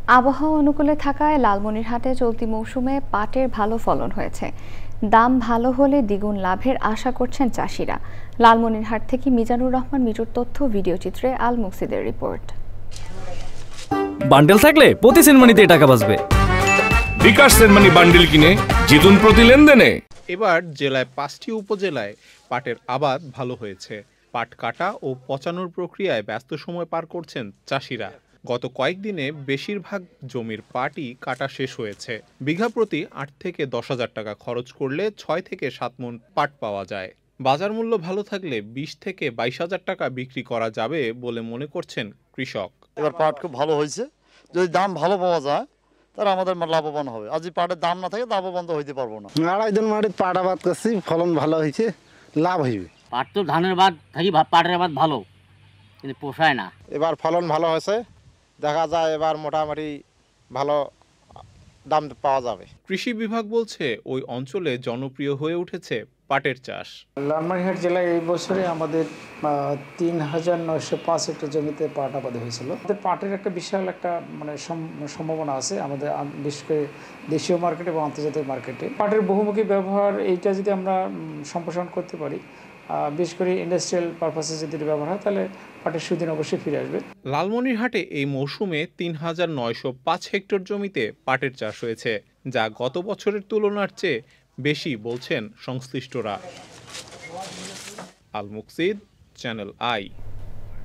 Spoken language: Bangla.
আবহাওয়া অনুকূলে থাকায় লালমনিরহাটে চলতি মৌসুমে পাটের ভালো ফলন হয়েছে। দাম ভালো হলে দ্বিগুণ লাভের আশা করছেন চাষিরা। লালমনিরহাট থেকে মিজানুর রহমান মিটুর তথ্য, ভিডিও চিত্রে আল মুকসিদের রিপোর্ট। বান্ডেল থাকলে প্রতি সেনমানিতে টাকা বাঁচবে। বিকাশ সেনমানি বান্ডেল কিনে জিতুন প্রতি লেনদেনে। এবার জেলায় 5টি উপজেলায় পাটের আবাদ ভালো হয়েছে। পাট কাটা ও পচানোর প্রক্রিয়ায় ব্যস্ত সময় পার করছেন চাষিরা। গত কয়েকদিনে বেশিরভাগ জমির পাটই কাটা শেষ হয়েছে। বিঘা প্রতি 8 থেকে 10,000 টাকা খরচ করলে 6 থেকে 7 মণ পাট পাওয়া যায়। বাজার মূল্য ভালো থাকলে 20 থেকে 22,000 টাকা বিক্রি করা যাবে বলে মনে করছেন কৃষক। এবার পাট খুব ভালো হয়েছে, যদি দাম ভালো পাওয়া যায় তাহলে আমাদের লাভবান হবে। আজ পাটের দাম না থাকে লাভবান তো হইতে পারবো না। 2.5 দিন মাটিতে পাট আবাদ করছি, ফলন ভালো হয়েছে, লাভ হইবে। পাট তো ধানের বাদ থাকি পাটের আবাদ ভালো, কিন্তু পোষায় না। এবার ফলন ভালো হয়েছে, দেখা যায় এবার মোটামুটি ভালো দাম পাওয়া যাবে। কৃষি বিভাগ বলছে ওই অঞ্চলে জনপ্রিয় হয়ে উঠেছে পাটের চাষ। লালমনিরহাট জেলায় এই বছরে আমাদের 3,905 হেক্টর জমিতে পাট আবাদ হয়েছিল। আমাদের পাটের একটা বিশাল একটা সম্ভাবনা আছে আমাদের, বিশেষ করে দেশীয় মার্কেটে এবং আন্তর্জাতিক মার্কেটে। পাটের বহুমুখী ব্যবহার এইটা যদি আমরা সম্প্রসারণ করতে পারি, বিশেষ করে ইন্ডাস্ট্রিয়াল পারপাসে যদি ব্যবহার হয়, তাহলে পাটের সুদিন অবশ্যই ফিরে আসবে। লালমনিরহাটে এই মৌসুমে 3,905 হেক্টর জমিতে পাটের চাষ হয়েছে, যা গত বছরের তুলনার চেয়ে বেশি বলছেন সংশ্লিষ্টরা। আল মুকসিদ, চ্যানেল আই।